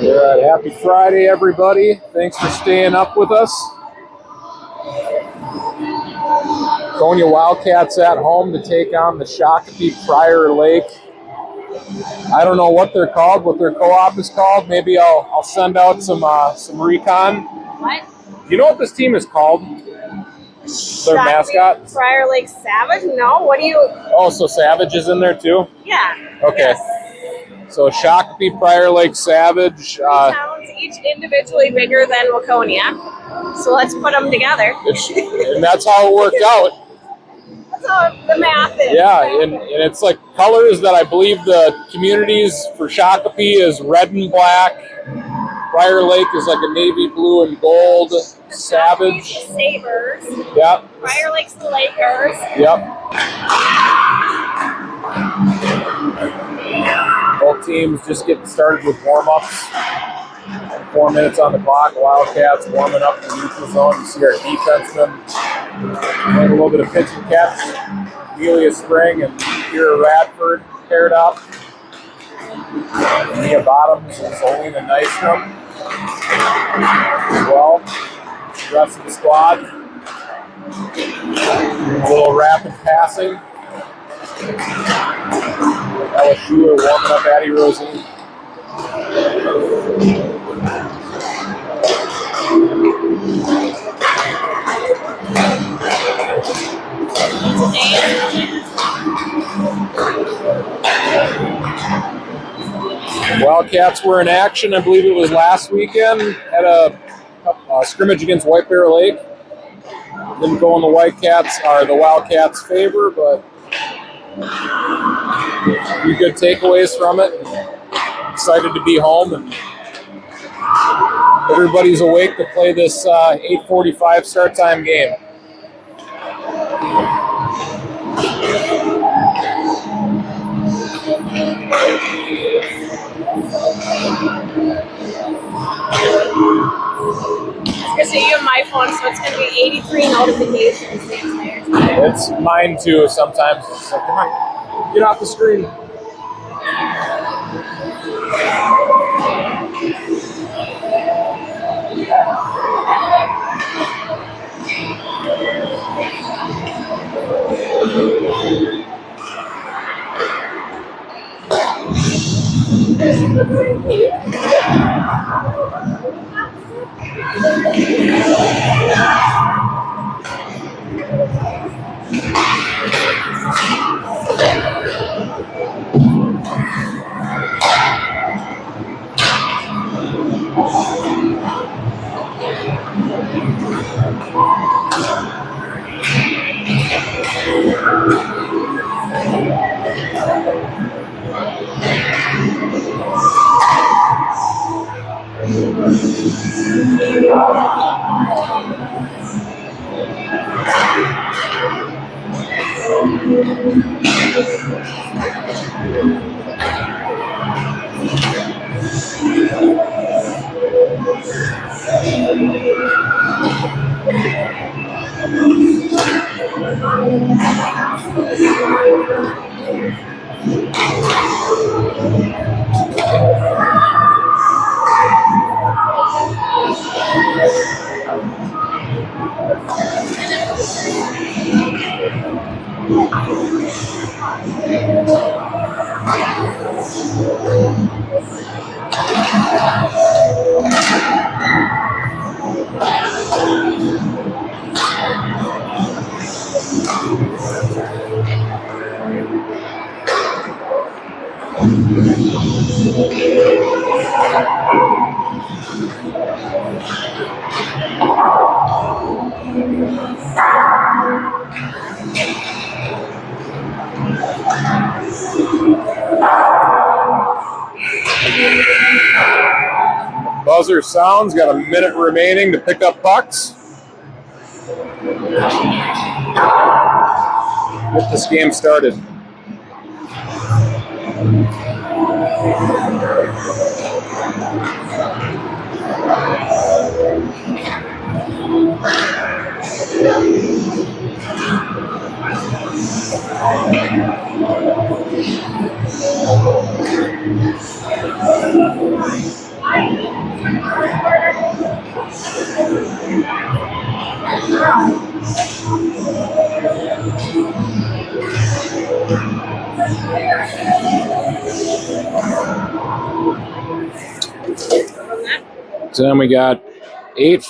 Alright, happy Friday, everybody. Thanks for staying up with us. Waconia Wildcats at home to take on the Shakopee Prior Lake. I don't know what they're called, what their co-op is called. Maybe I'll send out some recon. What? Do you know what this team is called? Their mascot? Prior Lake Savage? No, what do you... Oh, so Savage is in there too? Yeah. Okay. Yes. So Shakopee Prior Lake Savage. Towns each individually bigger than Waconia. So let's put them together. And that's how it worked out. That's how the math is. Yeah, and it's like colors that I believe the communities for Shakopee is red and black. Prior Lake is like a navy blue and gold. Savage. Sabres. Yep. Prior Lake's the Lakers. Yep. Both teams just getting started with warm-ups. 4 minutes on the clock. Wildcats warming up in the neutral zone. You see our defensemen doing a little bit of pitch and catch. Amelia Spring and Kira Radford paired up. Mia Bottoms and Selena Nystrom as well. The rest of the squad. A little rapid passing. LSU are warming up Addie Rosie. Wildcats were in action, I believe it was last weekend, at a scrimmage against White Bear Lake. Didn't go in the Wildcats' favor, but a few good takeaways from it. Excited to be home, and everybody's awake to play this 8:45 start time game. So you have my phone, so it's going to be 83 notifications the entire time. It's mine too. Sometimes it's like, come on, get off the screen. Buzzer sounds, got a minute remaining to pick up pucks. Get this game started. So then we got 8.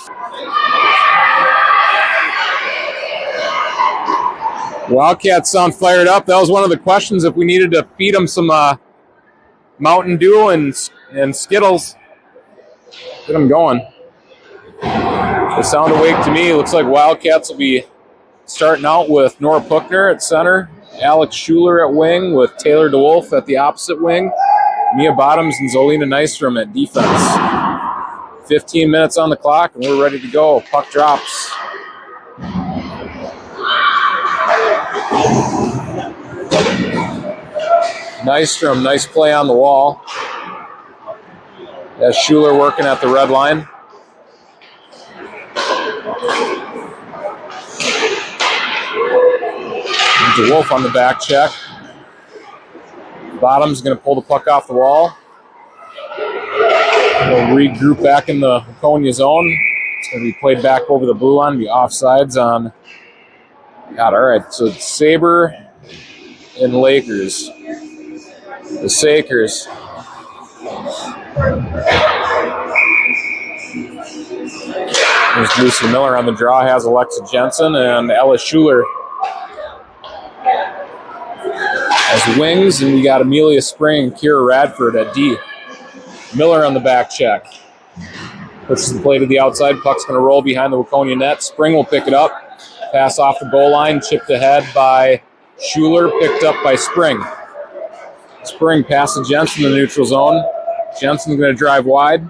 Wildcats sound fired up. That was one of the questions, if we needed to feed them some Mountain Dew and Skittles. Get them going. They sound awake to me. Looks like Wildcats will be starting out with Nora Puckner at center, Alex Schuler at wing with Taylor DeWolf at the opposite wing, Mia Bottoms and Zolina Nystrom at defense. 15 minutes on the clock and we're ready to go. Puck drops. Nystrom, nice play on the wall. That's Schuler working at the red line. DeWolf on the back check. Bottom's going to pull the puck off the wall. We'll regroup back in the Waconia zone. It's going to be played back over the blue line, be offsides on. God, all right. So it's Sabre and Lakers. The Sakers. There's Lucy Miller on the draw, has Alexa Jensen and Ella Schuler as wings, and we got Amelia Spring and Kira Radford at D. Miller on the back check. Pushes the play to the outside. Puck's going to roll behind the Waconia net. Spring will pick it up. Pass off the goal line. Chipped ahead by Schuler. Picked up by Spring. Spring pass to Jensen in the neutral zone. Jensen's going to drive wide.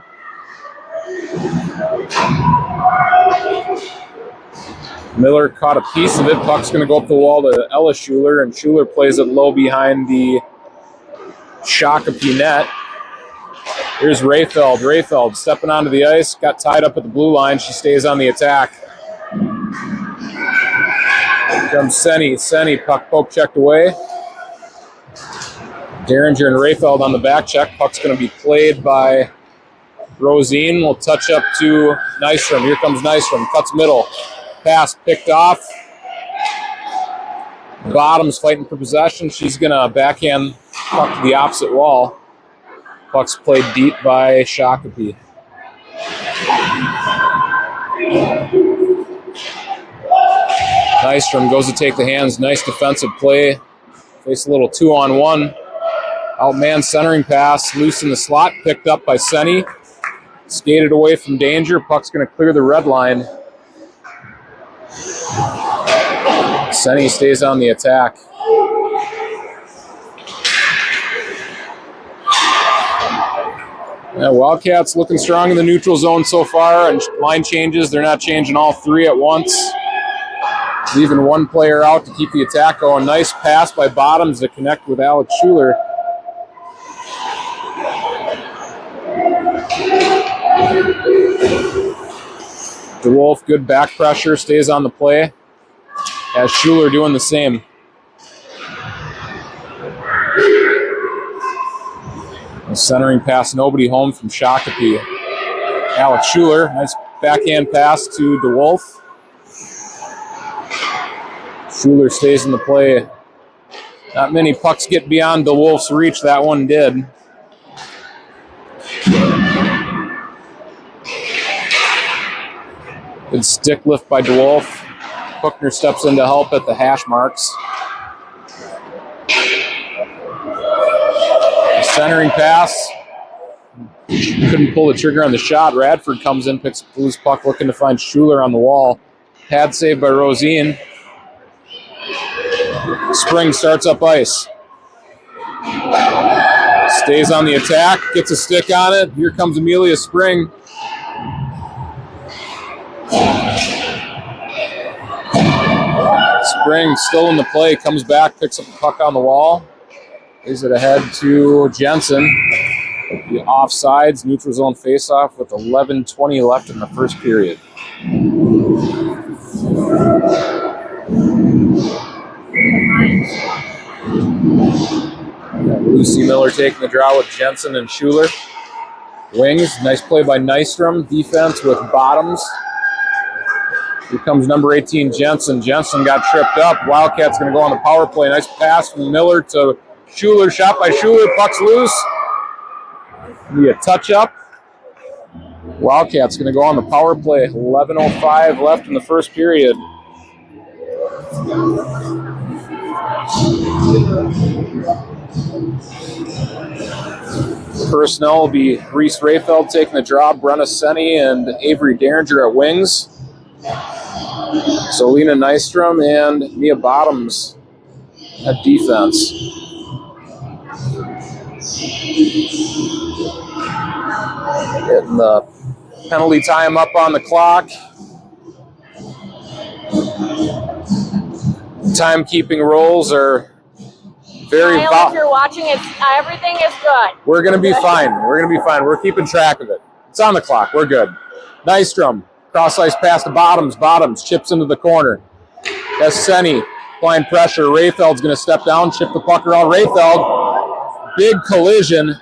Miller caught a piece of it. Puck's going to go up the wall to Ella Schuler, and Schuler plays it low behind the Shakopee net. Here's Rayfeld. Rayfeld stepping onto the ice. Got tied up at the blue line. She stays on the attack. Here comes Senny. Senny, puck poke checked away. Derringer and Rayfeld on the back check. Puck's going to be played by Rosine. Will touch up to Nystrom. Here comes Nystrom. Cuts middle. Pass picked off. Bottom's fighting for possession. She's going to backhand puck to the opposite wall. Puck's played deep by Shakopee. Nystrom goes to take the hands. Nice defensive play. Face a little 2-on-1. Outman centering pass. Loose in the slot. Picked up by Senny. Skated away from danger. Puck's going to clear the red line. Senny stays on the attack. Yeah, Wildcats looking strong in the neutral zone so far, and line changes. They're not changing all three at once. Leaving one player out to keep the attack going. Nice pass by Bottoms to connect with Alex Schuler. DeWolf, good back pressure, stays on the play. As Schuler doing the same. A centering pass, nobody home from Shakopee. Alex Schuler, nice backhand pass to DeWolf. Schuler stays in the play. Not many pucks get beyond DeWolf's reach. That one did. Good stick lift by DeWolf. Puckner steps in to help at the hash marks. Centering pass. Couldn't pull the trigger on the shot. Radford comes in, picks up the loose puck, looking to find Schuler on the wall. Pad save by Rosine. Spring starts up ice. Stays on the attack, gets a stick on it. Here comes Amelia Spring. Spring still in the play, comes back, picks up the puck on the wall. Plays it ahead to Jensen. The offsides, neutral zone faceoff with 11:20 left in the first period. Lucy Miller taking the draw with Jensen and Schuler. Wings, nice play by Nystrom. Defense with bottoms. Here comes number 18, Jensen. Jensen got tripped up. Wildcats going to go on the power play. Nice pass from Miller to Schuler. Shot by Schuler. Puck's loose. Be a touch-up. Wildcats going to go on the power play. 11:05 left in the first period. Personnel will be Reese Rayfeld taking the draw, Brenna Senni and Avery Derringer at wings. Solina Nystrom and Mia Bottoms at defense. Getting the penalty time up on the clock. Timekeeping rules are very if you're watching, everything is good. We're going to be fine. We're going to be fine. We're keeping track of it. It's on the clock. We're good. Nystrom. Cross-ice pass to Bottoms. Bottoms chips into the corner. That's Senni. Applying pressure. Rayfeld's going to step down, chip the puck around Rayfeld. Big collision.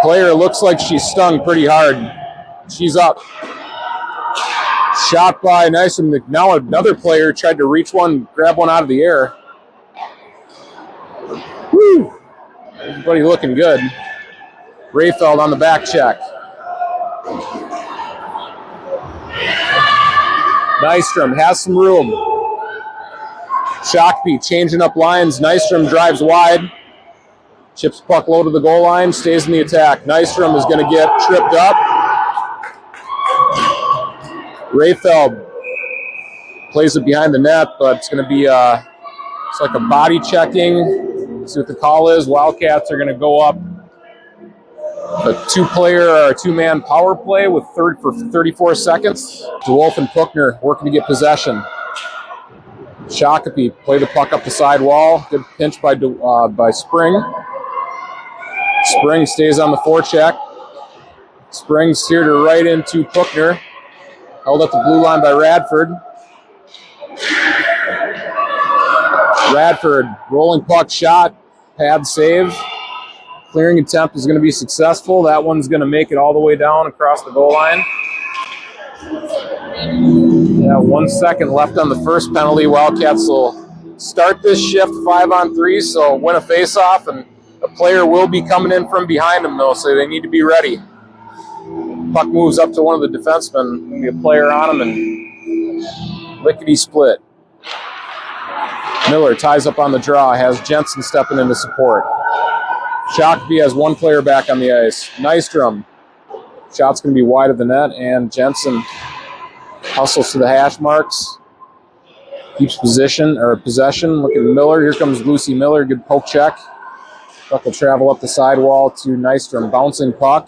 Player looks like she's stung pretty hard. She's up. Shot by Nystrom. Now another player tried to reach one, grab one out of the air. Woo! Everybody looking good. Rayfeld on the back check. Nystrom has some room. Shakopee changing up lines. Nystrom drives wide. Chips puck low to the goal line. Stays in the attack. Nystrom is going to get tripped up. Rayfeld plays it behind the net, but it's going to be it's like a body checking. Let's see what the call is. Wildcats are going to go up a two-man power play with for 34 seconds. DeWolf and Puckner working to get possession. Shakopee play the puck up the side wall. Good pinch by Spring. Spring stays on the forecheck. Spring steered her right into Puckner. Held up the blue line by Radford. Radford, rolling puck shot, pad save. Clearing attempt is going to be successful. That one's going to make it all the way down across the goal line. Yeah, 1 second left on the first penalty. Wildcats will start this shift 5-on-3, so win a face-off, and a player will be coming in from behind them, though, so they need to be ready. Puck moves up to one of the defensemen. Going to be a player on him, and lickety-split. Miller ties up on the draw, has Jensen stepping in to support. Shakopee has one player back on the ice. Nystrom. Shot's going to be wide of the net, and Jensen hustles to the hash marks. Keeps possession. Look at Miller. Here comes Lucy Miller. Good poke check. Puck will travel up the sidewall to Nystrom. Bouncing puck.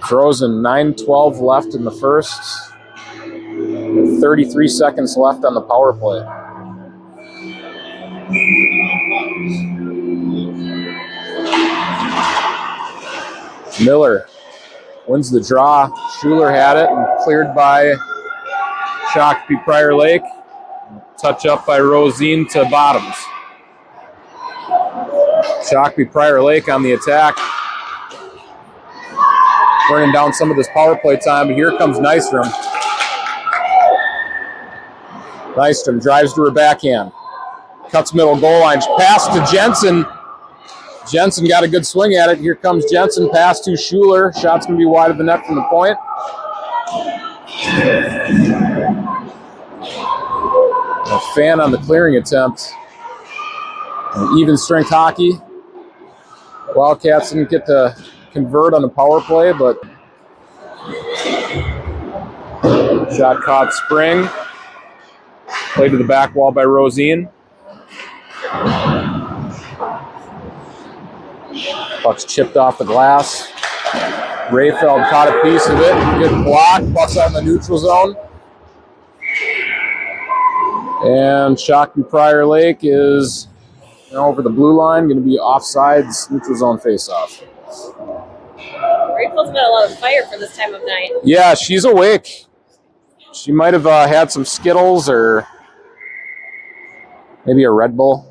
Frozen. 9:12 left in the first. 33 seconds left on the power play. Miller wins the draw. Schuler had it and cleared by Shakopee Prior Lake. Touch up by Rosine to Bottoms. Shakopee Prior Lake on the attack. Burning down some of this power play time, but here comes Nystrom. Nystrom drives to her backhand. Cuts middle goal line. Pass to Jensen. Jensen got a good swing at it. Here comes Jensen. Pass to Schuler. Shot's going to be wide of the net from the point. A fan on the clearing attempt. Even strength hockey. Wildcats didn't get to convert on the power play, but shot caught Spring. Played to the back wall by Rosine. Puck's chipped off the glass. Rayfeld caught a piece of it. Good block. Puck's out in the neutral zone. And Shakopee Prior Lake is over the blue line. Going to be offsides, neutral zone face-off. Rayfeld's got a lot of fire for this time of night. Yeah, she's awake. She might have had some Skittles or maybe a Red Bull.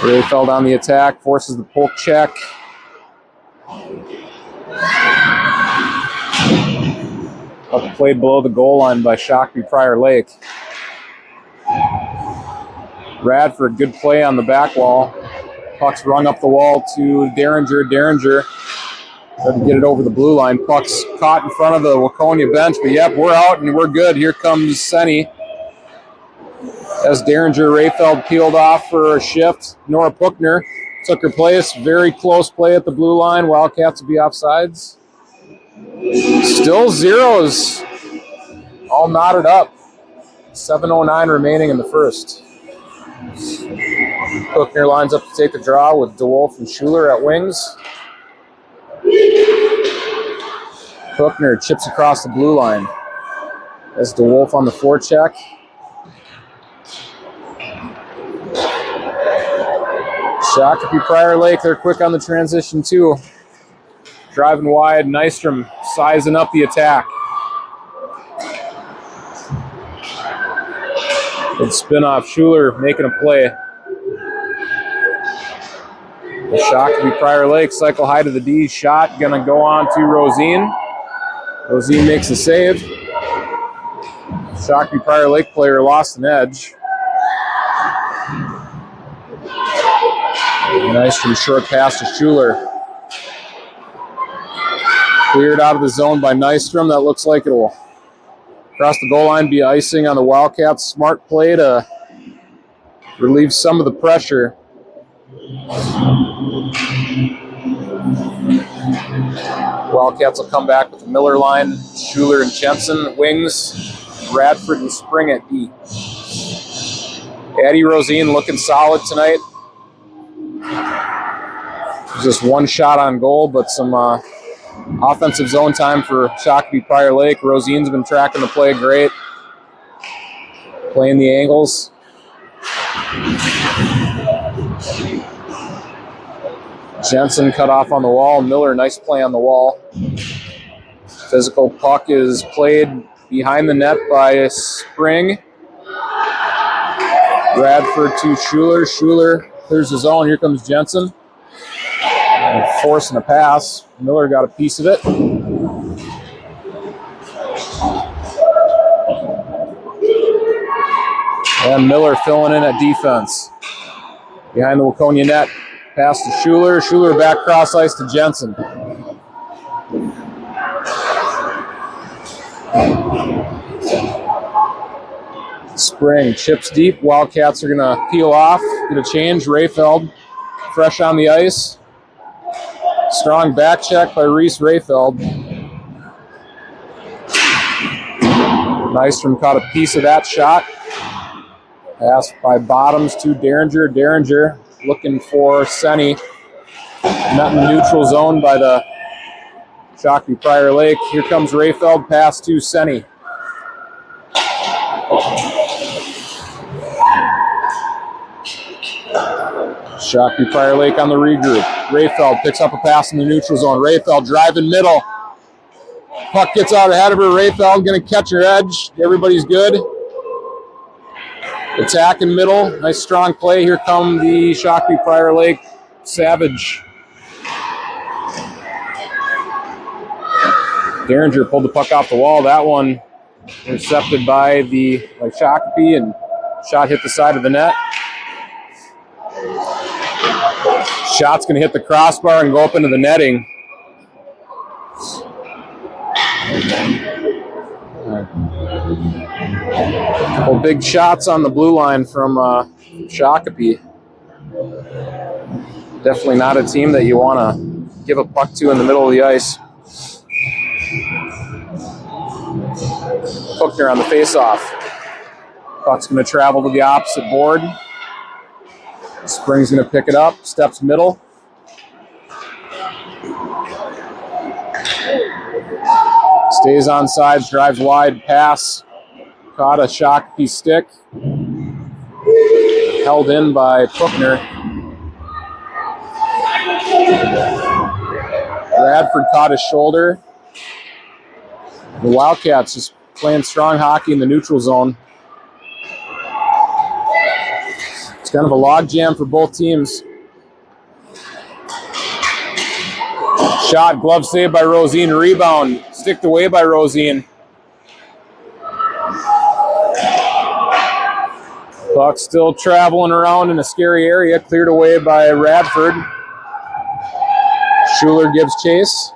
Rayfeld on the attack, forces the poke check. Puck played below the goal line by Shakopee Prior Lake. Radford, good play on the back wall. Puck's rung up the wall to Derringer. Derringer tried to get it over the blue line. Puck's caught in front of the Waconia bench, but yep, we're out and we're good. Here comes Senny. As Derringer, Rayfeld peeled off for a shift. Nora Puckner took her place. Very close play at the blue line. Wildcats will be offsides. Still zeros. All knotted up. 7:09 remaining in the first. Puckner lines up to take the draw with DeWolf and Schuler at wings. Puckner chips across the blue line. As DeWolf on the forecheck. Shakopee Prior Lake, they're quick on the transition too. Driving wide, Nystrom sizing up the attack. Good spin off, Schuler making a play. The Shakopee Prior Lake cycle high to the D, shot gonna go on to Rosine. Rosine makes a save. Shakopee Prior Lake player lost an edge. Nice from short pass to Schuler. Cleared out of the zone by Nystrom. That looks like it'll cross the goal line, be icing on the Wildcats. Smart play to relieve some of the pressure. Wildcats will come back with the Miller line. Schuler and Jensen, wings. Radford and Spring at D. Addie Rosine looking solid tonight. Just one shot on goal, but some offensive zone time for Shakopee Prior Lake. Rosine's been tracking the play great. Playing the angles. Jensen cut off on the wall. Miller, nice play on the wall. Physical puck is played behind the net by Spring. Radford to Schuler. Schuler clears the zone. Here comes Jensen. And forcing a pass. Miller got a piece of it. And Miller filling in at defense. Behind the Waconia net. Pass to Schuler. Schuler back cross ice to Jensen. Spring chips deep. Wildcats are going to peel off. Get a change. Rayfeld fresh on the ice. Strong back check by Reese Rayfeld. Nystrom caught a piece of that shot. Pass by Bottoms to Derringer. Derringer looking for Senny. Met in the neutral zone by the Shakopee Prior Lake. Here comes Rayfeld. Pass to Senny. Shakopee Prior Lake on the regroup. Rayfeld picks up a pass in the neutral zone. Rayfeld driving middle. Puck gets out ahead of her. Rayfeld going to catch her edge. Everybody's good. Attack in middle. Nice strong play. Here come the Shakopee Prior Lake Savage. Derringer pulled the puck off the wall. That one intercepted by Shakopee, and shot hit the side of the net. Shot's going to hit the crossbar and go up into the netting. A couple big shots on the blue line from Shakopee. Definitely not a team that you want to give a puck to in the middle of the ice. Puckner on the face-off. Puck's going to travel to the opposite board. Spring's going to pick it up, steps middle. Stays on sides, drives wide, pass. Caught a Shakopee stick. Held in by Puckner. Radford caught his shoulder. The Wildcats just playing strong hockey in the neutral zone. kind of a log jam for both teams. Shot, glove save by Rosine, rebound, sticked away by Rosine. Puck still traveling around in a scary area, cleared away by Radford. Schuler gives chase.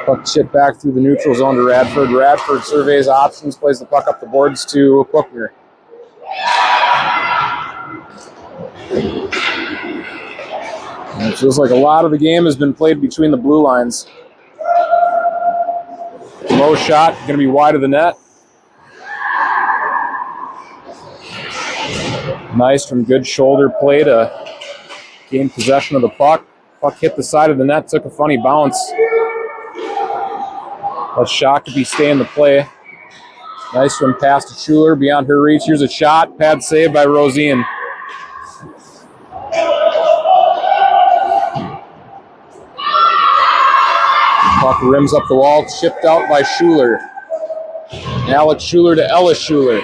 Puck chipped back through the neutral zone to Radford. Radford surveys options, plays the puck up the boards to Puckner. And it feels like a lot of the game has been played between the blue lines. Low shot, going to be wide of the net. Nice from good shoulder play to gain possession of the puck. Puck hit the side of the net, took a funny bounce. Let Shakopee stay in the play. Nice from pass to Schuler, beyond her reach. Here's a shot, pad save by Rosine. Puck rims up the wall, chipped out by Schuler. Alex Schuler to Ellis Schuler.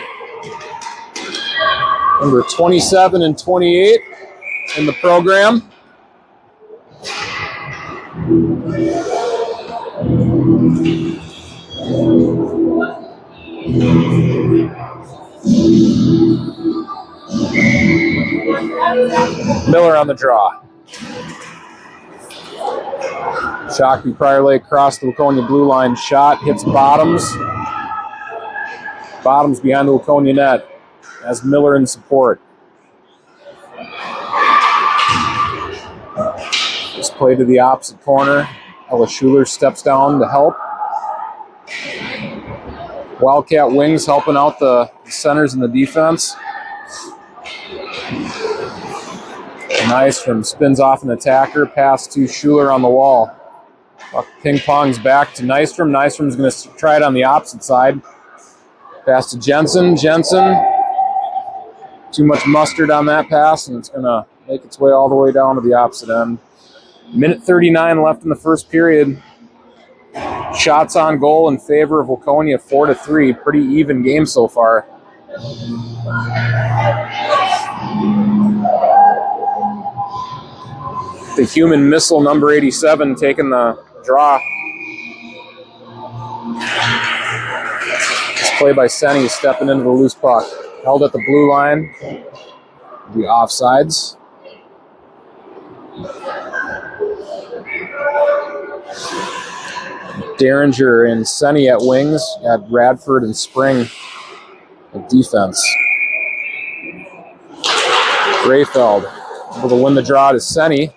Number 27 and 28 in the program. Miller on the draw. Shakopee Prior Lake crossed the Waconia blue line. Shot hits Bottoms. Bottoms behind the Waconia net. As Miller in support. Just play to the opposite corner. Ella Schuler steps down to help. Wildcat wings helping out the centers in the defense. Nice from spins off an attacker. Pass to Schuler on the wall. Ping pongs back to Nystrom. Nystrom's going to try it on the opposite side. Pass to Jensen. Jensen. Too much mustard on that pass, and it's going to make its way all the way down to the opposite end. Minute 39 left in the first period. Shots on goal in favor of Waconia, 4-3. Pretty even game so far. The human missile, number 87, taking the draw. This play by Senny, stepping into the loose puck. Held at the blue line. The offsides. Derringer and Senny at wings. At Radford and Spring at defense. Rayfeld able to win the draw to Senny.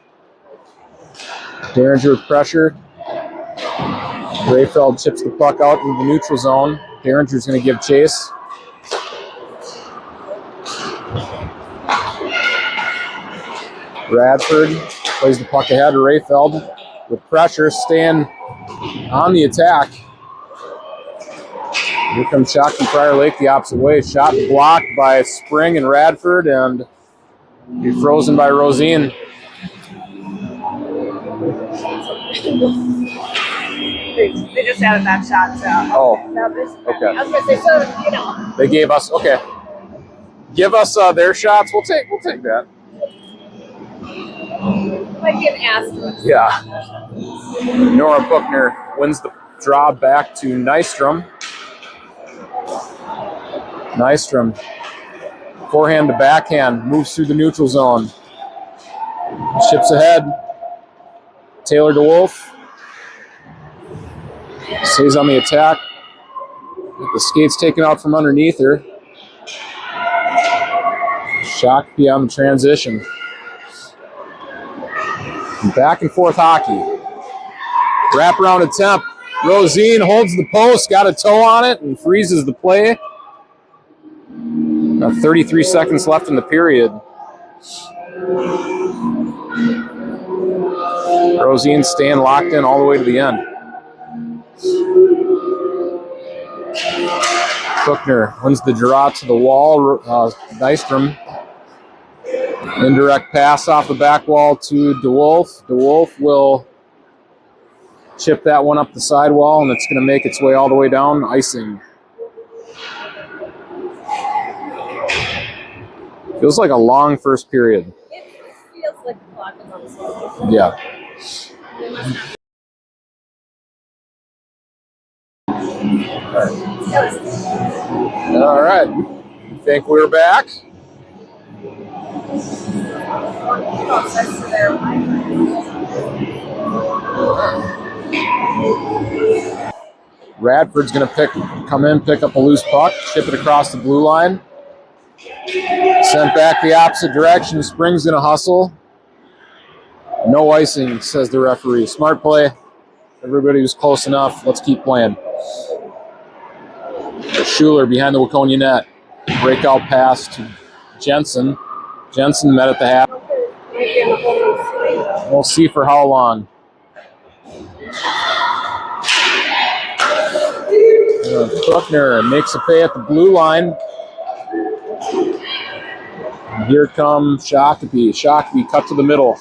Derringer with pressure. Rayfeld chips the puck out into the neutral zone. Derringer's going to give chase. Radford plays the puck ahead to Rayfeld with pressure, staying on the attack. Here comes Shakopee Prior Lake the opposite way. Shot blocked by Spring and Radford, and be frozen by Rosine. They just added that shot, so. Oh, okay. I was going to say, so, you know. They gave us, okay. Give us their shots. We'll take that. Might be an asterisk. Yeah. Nora Puckner wins the draw back to Nystrom. Nystrom, forehand to backhand, moves through the neutral zone. Chips ahead. Taylor DeWolf. Stays on the attack. The skates taken out from underneath her. Shakopee on the transition. Back and forth hockey. Wraparound attempt. Rosine holds the post, got a toe on it, and freezes the play. Now 33 seconds left in the period. Rosine staying locked in all the way to the end. Puckner wins the draw to the wall. Nystrom. Indirect pass off the back wall to DeWolf. DeWolf will chip that one up the sidewall, and it's going to make its way all the way down. Icing. Feels like a long first period. It feels like the clock is on slow. Yeah. All right. Think we're back? Radford's going to come in, pick up a loose puck, chip it across the blue line. Sent back the opposite direction. Spring's going to hustle. No icing, says the referee. Smart play. Everybody was close enough. Let's keep playing. Schuler behind the Waconia net. Breakout pass to Jensen. Jensen met at the half. We'll see for how long. Buckner makes a pay at the blue line. And here comes Shakopee. Shakopee cut to the middle.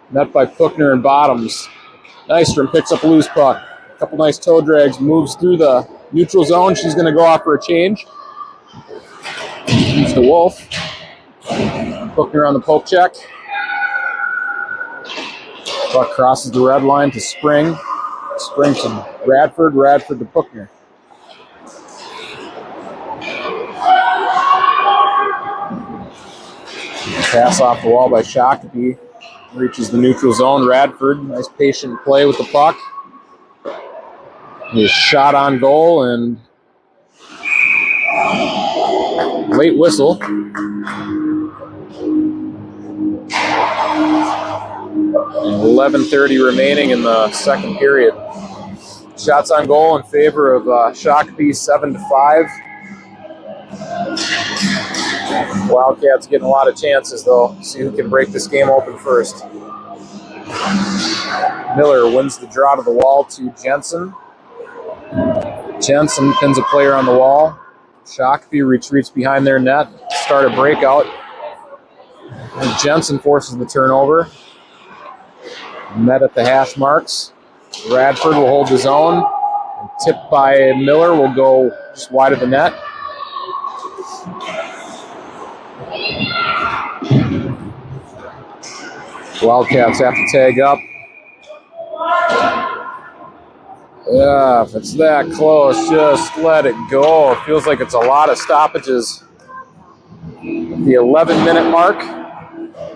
Met by Puckner and Bottoms. Nystrom picks up a loose puck. A couple nice toe drags. Moves through the neutral zone. She's going to go off for a change. Moves to Wolf. Puckner on the poke check. Puck crosses the red line to Spring. Spring to Radford. Radford to Puckner. Pass off the wall by Shakopee. Reaches the neutral zone. Radford, nice patient play with the puck. He shot on goal and late whistle. 11:30 remaining in the second period. Shots on goal in favor of Shakopee, 7-5. Wildcats getting a lot of chances, though. See who can break this game open first. Miller wins the draw to the wall to Jensen. Jensen pins a player on the wall. Shakopee retreats behind their net. Start a breakout. And Jensen forces the turnover. Met at the hash marks. Radford will hold the zone. Tipped by Miller will go just wide of the net. Wildcats have to tag up. Yeah, if it's that close, just let it go. It feels like it's a lot of stoppages. The 11-minute mark,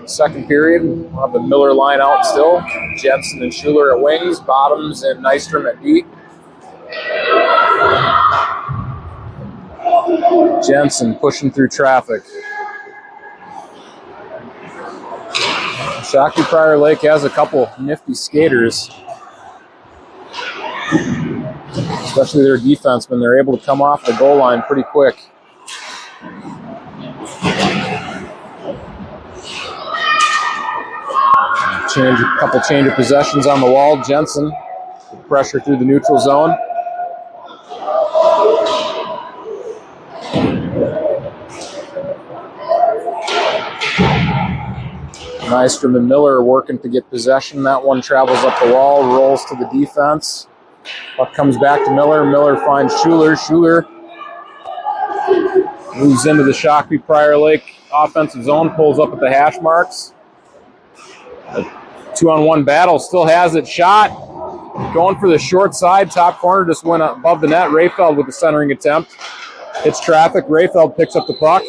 second period. We'll have the Miller line out still. Jensen and Schuler at wings, Bottoms and Nystrom at D. Jensen pushing through traffic. Shakopee Prior Lake has a couple nifty skaters, especially their defensemen. They're able to come off the goal line pretty quick. Couple change of possessions on the wall. Jensen, pressure through the neutral zone. Nystrom and Miller are working to get possession. That one travels up the wall, rolls to the defense. Puck comes back to Miller. Miller finds Schuler. Schuler moves into the Shakopee Prior Lake offensive zone, pulls up at the hash marks. A 2-on-1 battle, still has it. Shot. Going for the short side. Top corner just went above the net. Rayfeld with the centering attempt. Hits traffic. Rayfeld picks up the puck.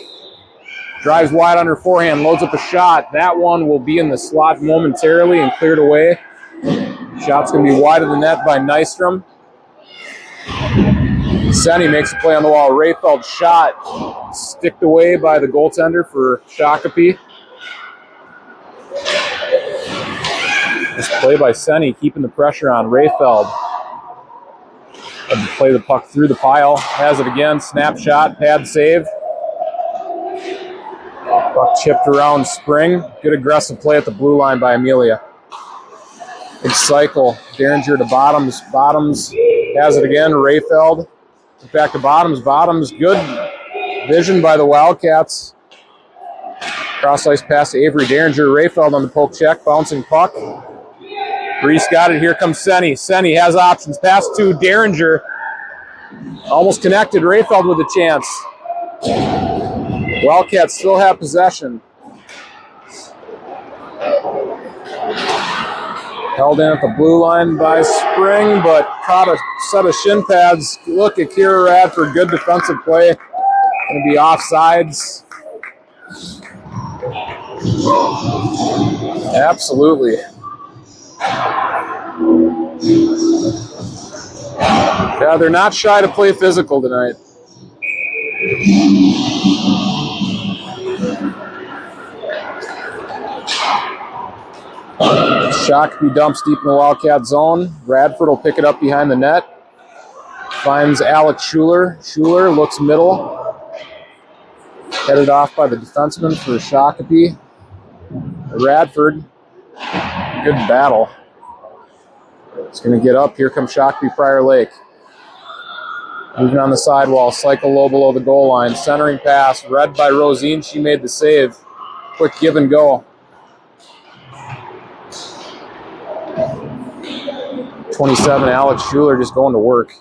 Drives wide under forehand, loads up a shot. That one will be in the slot momentarily and cleared away. Shot's going to be wide of the net by Nystrom. Senny makes a play on the wall. Rayfeld shot sticked away by the goaltender for Shakopee. This play by Senny keeping the pressure on Rayfeld. Had to play the puck through the pile. Has it again. Snapshot, pad save. Puck chipped around Spring. Good aggressive play at the blue line by Amelia. Big cycle. Derringer to Bottoms. Bottoms has it again. Rayfeld. Back to Bottoms. Bottoms. Good vision by the Wildcats. Cross ice pass to Avery Derringer. Rayfeld on the poke check. Bouncing puck. Reese got it. Here comes Senny. Senny has options. Pass to Derringer. Almost connected. Rayfeld with a chance. Wildcats still have possession. Held in at the blue line by Spring, but caught a set of shin pads. Look at Kira Radford, good defensive play. Going to be offsides. Absolutely. Yeah, they're not shy to play physical tonight. Shakopee dumps deep in the Wildcat zone. Radford will pick it up behind the net. Finds Alex Schuler. Schuler looks middle. Headed off by the defenseman for Shakopee. Radford, good battle. It's going to get up. Here comes Shakopee Prior Lake. Moving on the sidewall, cycle low below the goal line. Centering pass, read by Rosine. She made the save. Quick give and go. 27, Alex Schuler just going to work.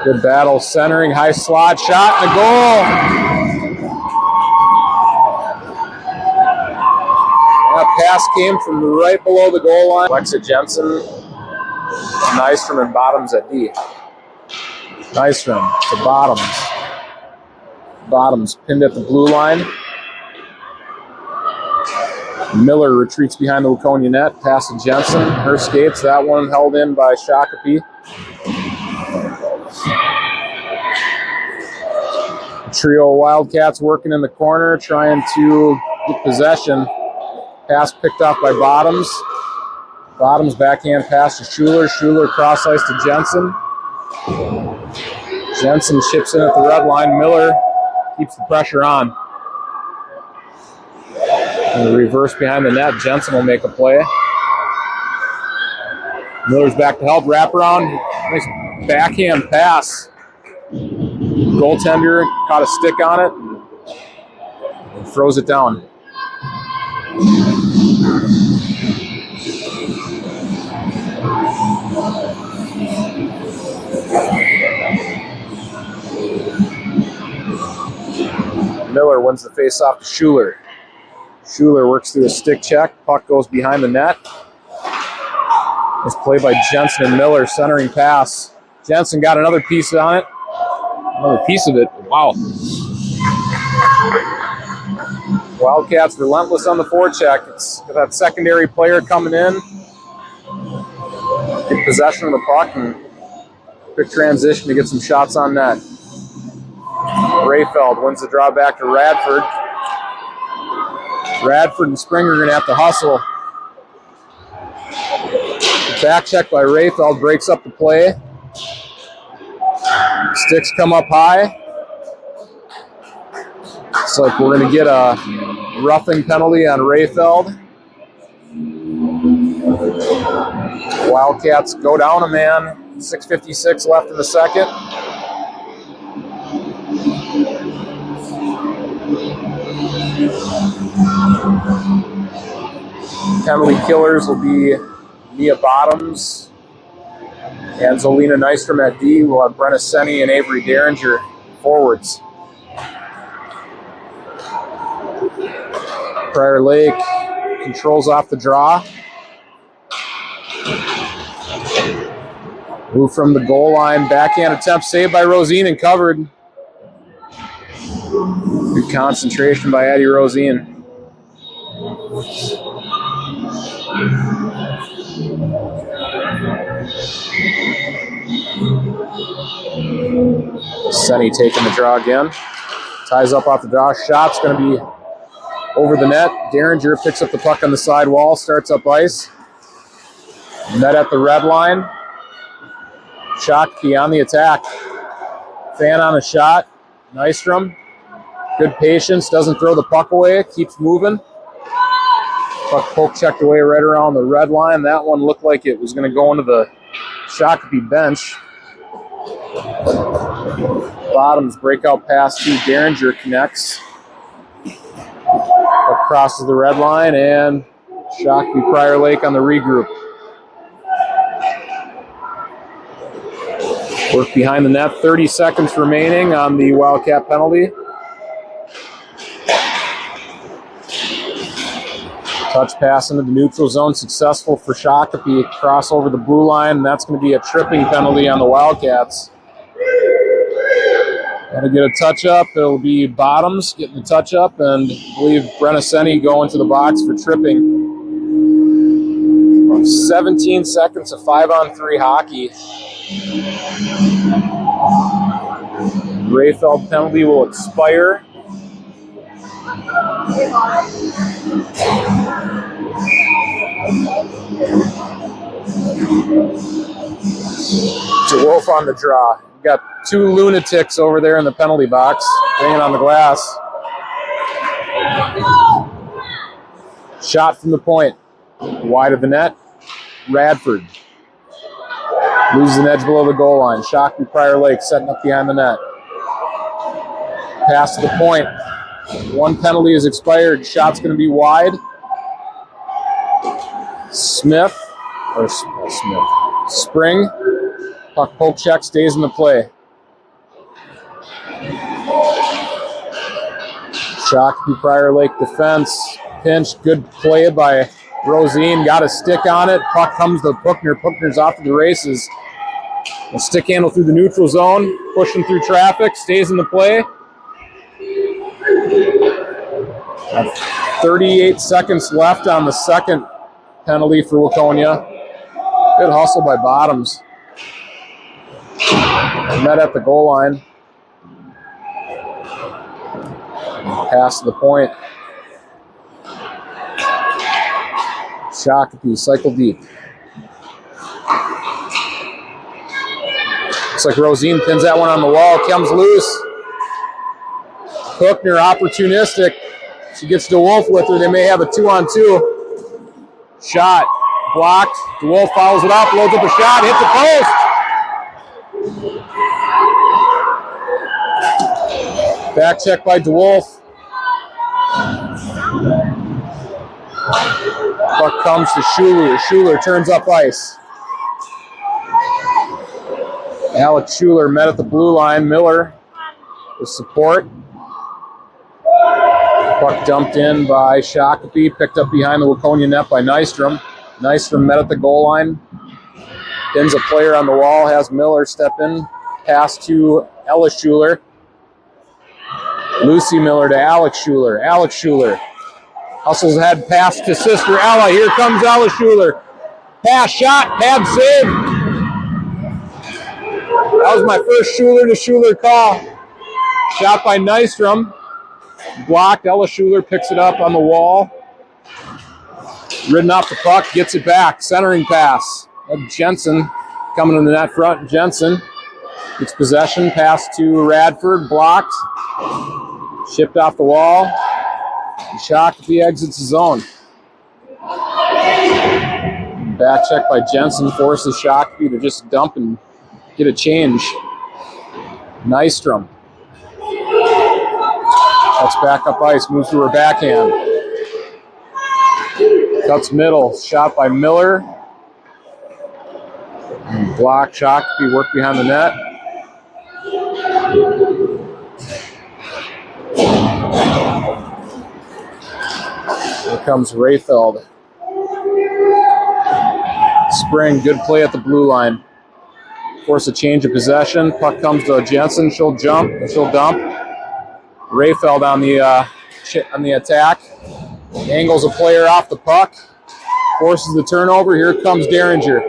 Good battle, centering, high slot, shot, and a goal. That pass came from right below the goal line. Alexa Jensen, Nystrom and Bottoms at D. Nystrom to Bottoms. Bottoms pinned at the blue line. Miller retreats behind the Waconia net. Pass to Jensen. Her skates. That one held in by Shakopee. Trio of Wildcats working in the corner, trying to get possession. Pass picked off by Bottoms. Bottoms backhand pass to Schuler. Schuler cross ice to Jensen. Jensen chips in at the red line. Miller keeps the pressure on. And the reverse behind the net. Jensen will make a play. Miller's back to help. Wraparound. Nice backhand pass. Goaltender caught a stick on it. And throws it down. Miller wins the face-off to Schuler. Schuler works through a stick check. Puck goes behind the net. It's played by Jensen and Miller, centering pass. Jensen got another piece on it. Another piece of it. Wow. Wildcats relentless on the forecheck. It's got that secondary player coming in. Get possession of the puck and quick transition to get some shots on net. Rayfeld wins the draw back to Radford. Radford and Springer are going to have to hustle. Back check by Rayfeld breaks up the play. Sticks come up high. Looks like we're going to get a roughing penalty on Rayfeld. Wildcats go down a man. 6:56 left in the second. Penalty killers will be Mia Bottoms and Zolina Nystrom at D. We'll have Brenna Senni and Avery Derringer forwards. Prior Lake controls off the draw. Move from the goal line. Backhand attempt saved by Rosine and covered. Good concentration by Addie Rosine. Senni taking the draw again. Ties up off the draw. Shot's going to be over the net. Derringer picks up the puck on the side wall. Starts up ice. Net at the red line. Shakopee on the attack. Fan on a shot. Nystrom. Good patience. Doesn't throw the puck away. Keeps moving. Puck poke checked away right around the red line. That one looked like it was going to go into the Shakopee bench. Bottoms breakout pass to Derringer connects. Puck crosses the red line and Shakopee Prior Lake on the regroup. Work behind the net. 30 seconds remaining on the Wildcat penalty. Touch pass into the neutral zone, successful for Shakopee. Cross over the blue line, and that's going to be a tripping penalty on the Wildcats. Got to get a touch up. It'll be Bottoms getting the touch up, and I believe Brenaseni going to the box for tripping. 17 seconds of 5-on-3 hockey. Rayfeld penalty will expire. DeWolf on the draw. We've got two lunatics over there in the penalty box, banging on the glass. Shot from the point. Wide of the net. Radford. Loses an edge below the goal line. Shakopee Prior Lake setting up behind the net. Pass to the point. One penalty is expired. Shot's going to be wide. Smith. Spring. Puck poke check, stays in the play. Shakopee Prior Lake defense. Pinch. Good play by Rosine. Got a stick on it. Puck comes to Puckner. Puckner's off to the races. A stick handle through the neutral zone. Pushing through traffic. Stays in the play. 38 seconds left on the second penalty for Waconia. Good hustle by Bottoms. Met at the goal line. Pass to the point. Shakopee, cycle deep. Looks like Rosine pins that one on the wall. Comes loose. Puckner opportunistic. She gets DeWolf with her. They may have a 2-on-2. Shot. Blocked. DeWolf follows it up. Loads up a shot. Hits the post. Back check by DeWolf. Puck comes to Schuler. Schuler turns up ice. Alex Schuler met at the blue line. Miller with support. Puck dumped in by Shakopee. Picked up behind the Waconia net by Nystrom. Nystrom met at the goal line. Pins a player on the wall. Has Miller step in. Pass to Ella Schuler. Lucy Miller to Alex Schuler. Alex Schuler hustles ahead, pass to sister Ella. Here comes Ella Schuler. Pass, shot, pad save. That was my first Schuler to Schuler call. Shot by Nystrom. Blocked. Ella Schuler picks it up on the wall. Ridden off the puck, gets it back. Centering pass. Jensen coming in the net front. Jensen gets possession. Pass to Radford. Blocked. Shipped off the wall. Shakopee exits the zone. Back check by Jensen forces Shakopee to just dump and get a change. Nystrom. Cuts back up ice, moves to her backhand. Cuts middle, shot by Miller. Block, Shakopee work behind the net. Here comes Rayfeld. Spring, good play at the blue line. Force a change of possession. Puck comes to Jensen. She'll jump. She'll dump. Rayfeld on the attack. Angles a player off the puck. Forces the turnover. Here comes Derringer.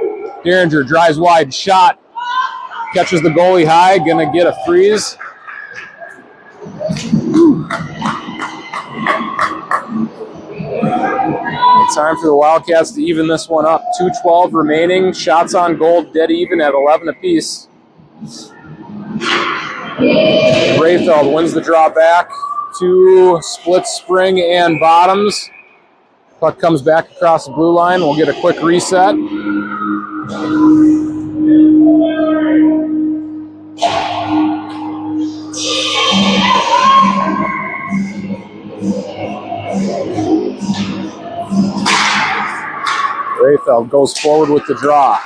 Derringer drives wide. Shot. Catches the goalie high. Gonna get a freeze. Time for the Wildcats to even this one up. 2:12 remaining. Shots on goal dead even at 11 apiece. Rayfeld wins the draw back to split Spring and Bottoms. Puck comes back across the blue line. We'll get a quick reset. Rayfeld goes forward with the draw.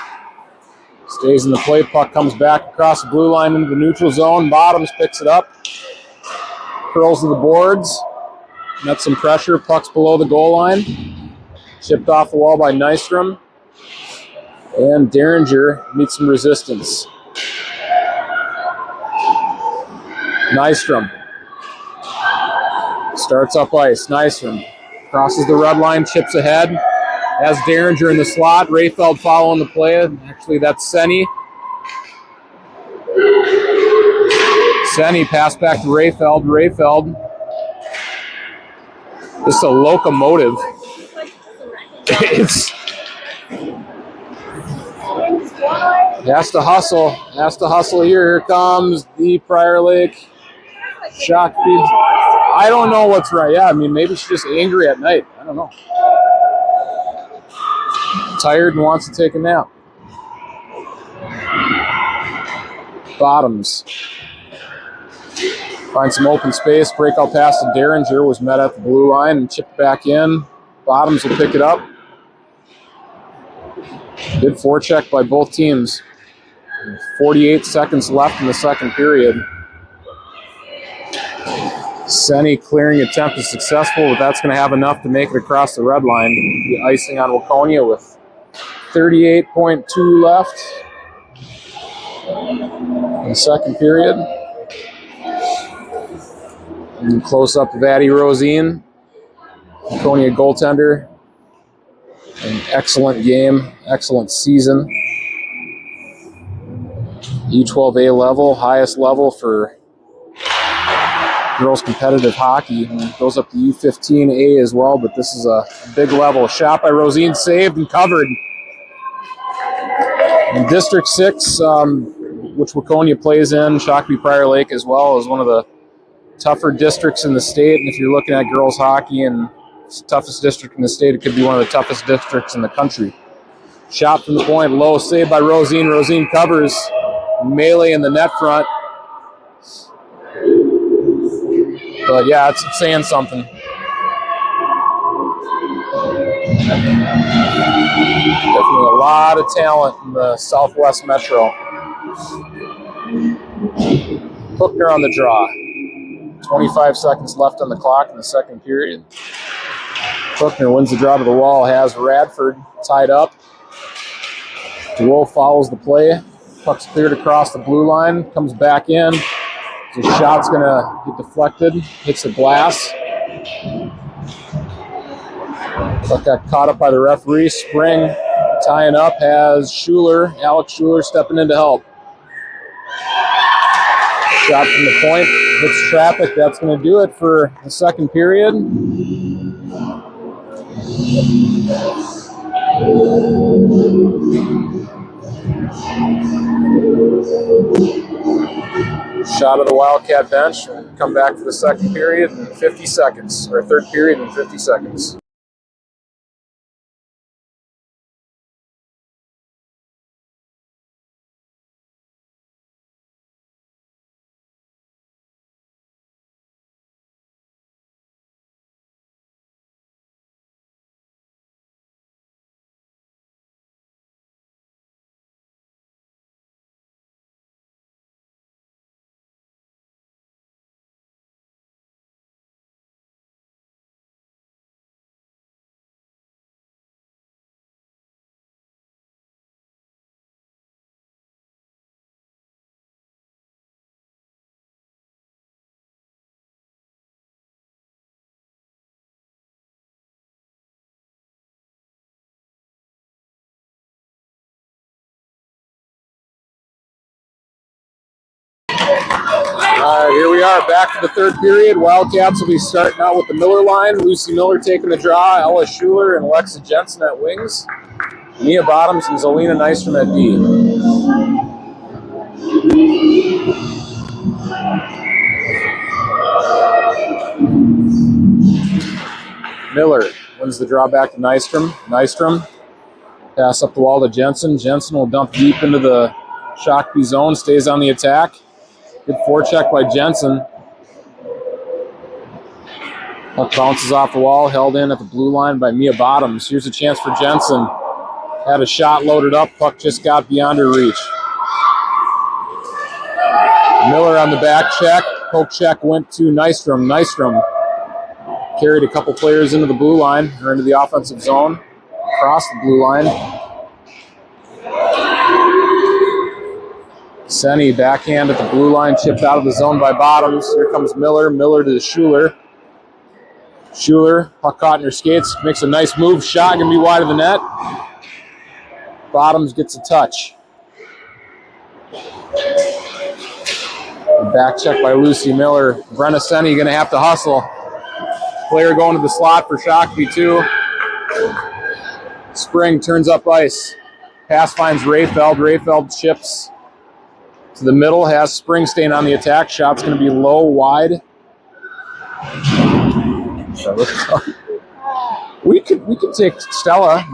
Stays in the play. Puck comes back across the blue line into the neutral zone. Bottoms picks it up. Curls to the boards. Met some pressure. Puck's below the goal line. Chipped off the wall by Nystrom. And Derringer meets some resistance. Nystrom starts up ice. Nystrom crosses the red line, chips ahead. Has Derringer in the slot. Rayfeld following the play. Actually, that's Senny. Senny passed back to Rayfeld. Rayfeld, just a locomotive. It's has to hustle. Has to hustle here. Here comes the Prior Lake Shakopee. I don't know what's right. Yeah, I mean, maybe she's just angry at night. I don't know. Tired and wants to take a nap. Bottoms. Find some open space. Breakout pass to Derringer was met at the blue line and chipped back in. Bottoms will pick it up. Good forecheck by both teams. 48 seconds left in the second period. Senny clearing attempt is successful, but that's going to have enough to make it across the red line. The icing on Waconia with 38.2 left in the second period. And close up of Addie Rosine, Waconia goaltender. An excellent game, excellent season. U12A level, highest level for girls competitive hockey. And it goes up to U15A as well, but this is a big level. Shot by Rosine, saved and covered. In District 6, which Waconia plays in, Shakopee Prior Lake as well, is one of the tougher districts in the state. And if you're looking at girls hockey and it's the toughest district in the state, it could be one of the toughest districts in the country. Shot from the point, low, saved by Rosine. Rosine covers, melee in the net front. But yeah, it's saying something. Definitely a lot of talent in the Southwest Metro. Hookner on the draw. 25 seconds left on the clock in the second period. Hookner wins the draw to the wall, has Radford tied up. DeWolf follows the play. Puck's cleared across the blue line, comes back in. The shot's going to get deflected, hits the glass. Puck got caught up by the referee. Spring tying up has Alex Schuler stepping in to help. Shot from the point, hits traffic. That's going to do it for the second period. Shot of the Wildcat bench. Come back for the second period in 50 seconds, or third period in 50 seconds. Here we are back to the third period. Wildcats will be starting out with the Miller line. Lucy Miller taking the draw, Ella Schuler and Alexa Jensen at wings. Mia Bottoms and Zelina Nystrom at D. Miller wins the draw back to Nystrom. Nystrom pass up the wall to Jensen. Jensen will dump deep into the Shakopee zone, stays on the attack. Good forecheck by Jensen. Puck bounces off the wall, held in at the blue line by Mia Bottoms. Here's a chance for Jensen. Had a shot loaded up. Puck just got beyond her reach. Miller on the back check. Poke check went to Nystrom. Nystrom carried a couple players into the blue line, or into the offensive zone. across the blue line. Senny backhand at the blue line, chipped out of the zone by Bottoms. Here comes Miller. Miller to Schuler. Schuler, puck caught in her skates, makes a nice move. Shot gonna be wide of the net. Bottoms gets a touch. Back check by Lucy Miller. Brenna Senny gonna have to hustle. Player going to the slot for Shakopee too. Spring turns up ice. Pass finds Rayfeld. Rayfeld chips to the middle. Has Springsteen on the attack. Shot's going to be low, wide. We could take Stella.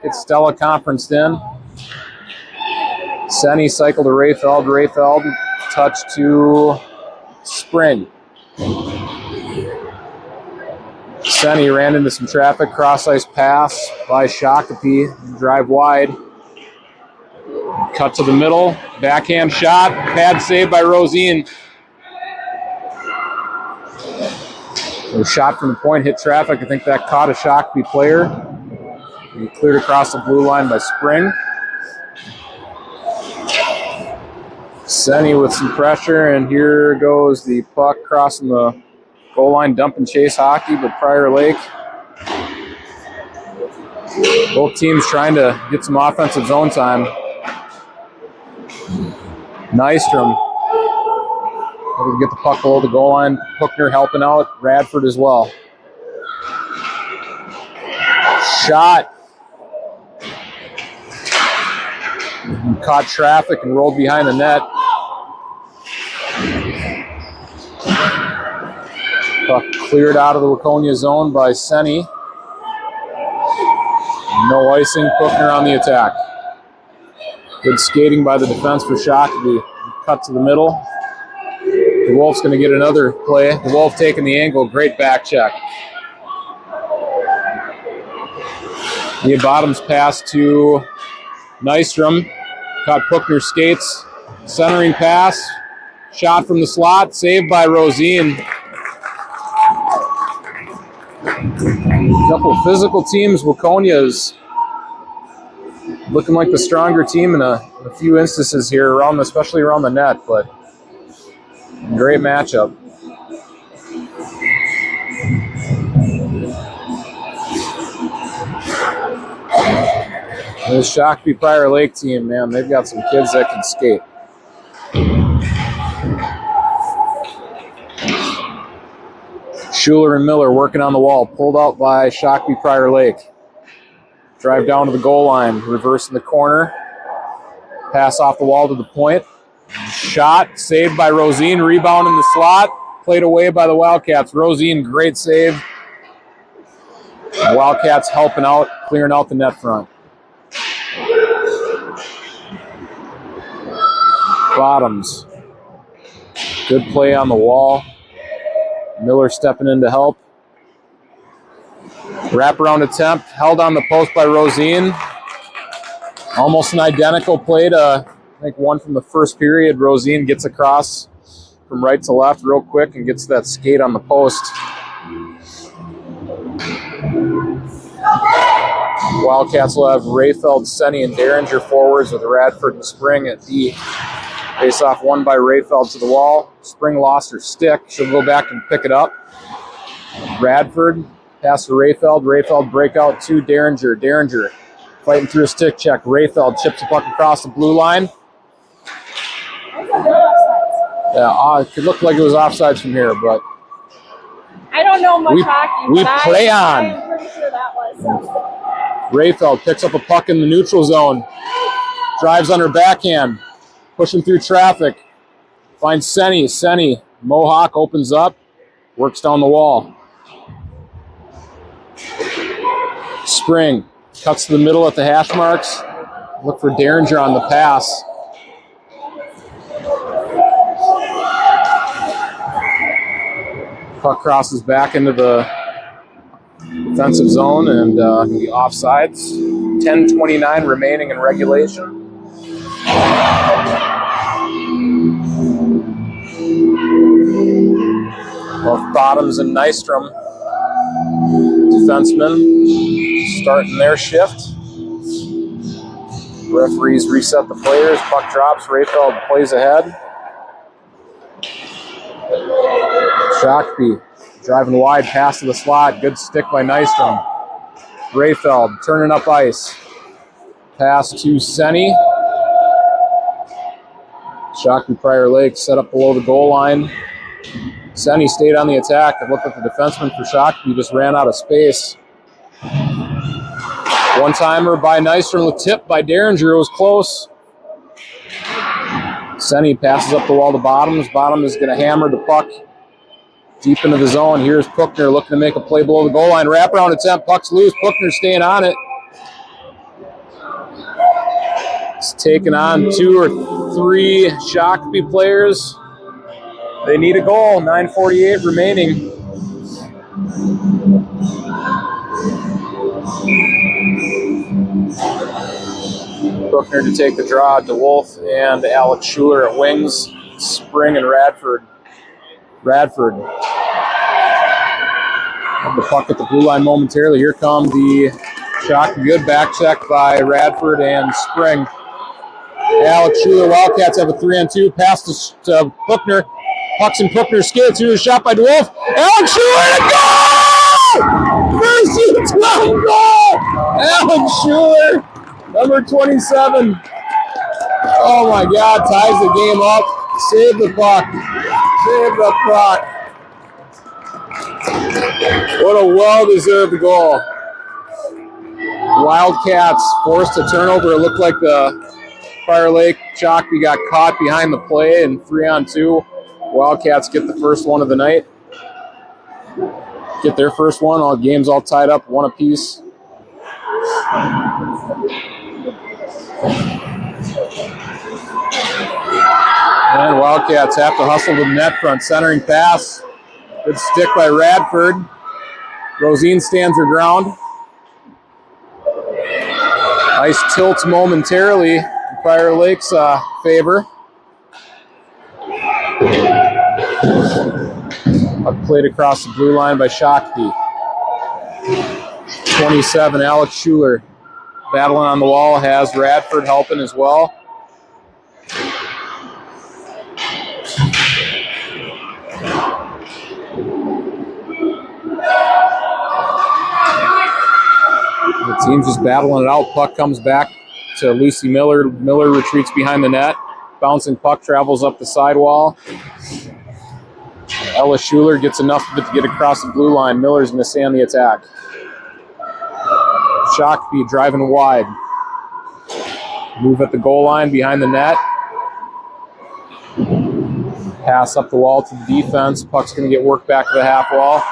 Get Stella conferenced in. Senny cycle to Rayfeld. Rayfeld touch to Spring. Senny ran into some traffic. Cross ice pass by Shakopee. Drive wide. Cut to the middle. Backhand shot. Bad save by Rosine. A shot from the point hit traffic. I think that caught a Shakopee player. He cleared across the blue line by Spring. Senny with some pressure, and here goes the puck crossing the goal line, dump and chase hockey, but Prior Lake. Both teams trying to get some offensive zone time. Nystrom able to get the puck below the goal line. Hookner helping out. Radford as well. Shot. Caught traffic and rolled behind the net. Puck cleared out of the Waconia zone by Senny. No icing. Hookner on the attack. Good skating by the defense for Shakopee. Cut to the middle. The Wolf's going to get another play. The Wolf taking the angle. Great back check. The Bottoms pass to Nystrom. Caught Puckner's skates. Centering pass. Shot from the slot. Saved by Rosine. A couple of physical teams. Waconia's looking like the stronger team in a few instances here, around, especially around the net, but great matchup. This Shakopee Prior Lake team, man, they've got some kids that can skate. Schuler and Miller working on the wall, pulled out by Shakopee Prior Lake. Drive down to the goal line, reverse in the corner. Pass off the wall to the point. Shot, saved by Rosine, rebound in the slot. Played away by the Wildcats. Rosine, great save. The Wildcats helping out, clearing out the net front. Bottoms. Good play on the wall. Miller stepping in to help. Wraparound attempt, held on the post by Rosine. Almost an identical play to, I think, one from the first period. Rosine gets across from right to left real quick and gets that skate on the post. Wildcats will have Rayfeld, Senny, and Derringer forwards with Radford and Spring at D. Face-off won by Rayfeld to the wall. Spring lost her stick. She'll go back and pick it up. Radford, pass to Rayfeld. Rayfeld breakout to Derringer. Derringer fighting through a stick check. Rayfeld chips the puck across the blue line. Yeah, it could look like it was offsides from here, but I don't know much hockey. We play on. I'm pretty sure that was. Rayfeld picks up a puck in the neutral zone. Drives on her backhand. Pushing through traffic. Finds Senny. Senny. Mohawk opens up. Works down the wall. Spring. Cuts to the middle at the hash marks. Look for Derringer on the pass. Puck crosses back into the defensive zone and the offsides. 10:29 remaining in regulation. Both Bottoms and Nystrom, defensemen, starting their shift. Referees reset the players. Puck drops. Rayfeld plays ahead. Shakopee driving wide, pass to the slot. Good stick by Nystrom. Rayfeld turning up ice. Pass to Senny. Shakopee Prior Lake set up below the goal line. Senny stayed on the attack. It looked like the defenseman for Shakopee just ran out of space. One-timer by Nystrom, tipped by Derringer. It was close. Senny passes up the wall to Bottoms. Bottom is going to hammer the puck deep into the zone. Here's Puckner looking to make a play below the goal line. Wraparound attempt. Puck's loose. Puckner staying on it. It's taking on 2 or 3 Shakopee players. They need a goal. 9:48 remaining. Puckner to take the draw. DeWolf and Alex Schuler at wings. Spring and Radford. Radford. Have the puck at the blue line momentarily. Here come the Shakopee. Good back check by Radford and Spring. Alex Schuler, Wildcats have a 3-on-2. Pass to Puckner. Puck's in Puckner's skids. Here's a shot by DeWolf. Alex Schuler to goal! First U12 goal! Alex Schuler, number 27. Oh my God, ties the game up. Save the puck. Save the puck. What a well-deserved goal. Wildcats forced a turnover. It looked like the Prior Lake Shakopee got caught behind the play and 3-on-2. Wildcats get the first one of the night. Get their first one. All games all tied up, 1 apiece. And Wildcats have to hustle to the net front. Centering pass. Good stick by Radford. Rosine stands her ground. Ice tilts momentarily in Prior Lake's favor. Puck played across the blue line by Shakopee. 27, Alex Schuler battling on the wall, has Radford helping as well. The team's just battling it out. Puck comes back to Lucy Miller. Miller retreats behind the net. Bouncing puck travels up the sidewall. Ella Schuler gets enough of it to get across the blue line. Miller's going to stay on the attack. Shakopee driving wide. Move at the goal line behind the net. Pass up the wall to the defense. Puck's going to get worked back to the half wall.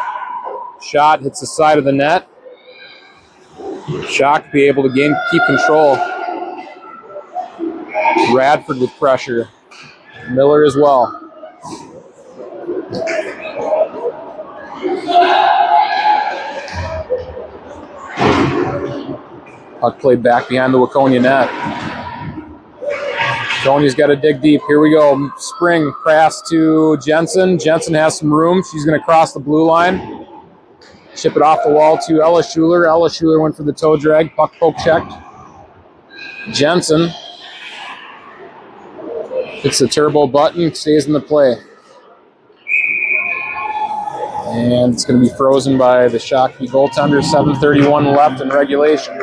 Shot hits the side of the net. Shakopee able to keep control. Radford with pressure. Miller as well. Puck played back behind the Waconia net. Waconia's got to dig deep. Here we go. Spring pass to Jensen. Jensen has some room. She's going to cross the blue line. Chip it off the wall to Ella Schuler. Ella Schuler went for the toe drag. Puck poke checked. Jensen hits the turbo button, stays in the play. And it's going to be frozen by the Shakopee goaltender. 7:31 left in regulation.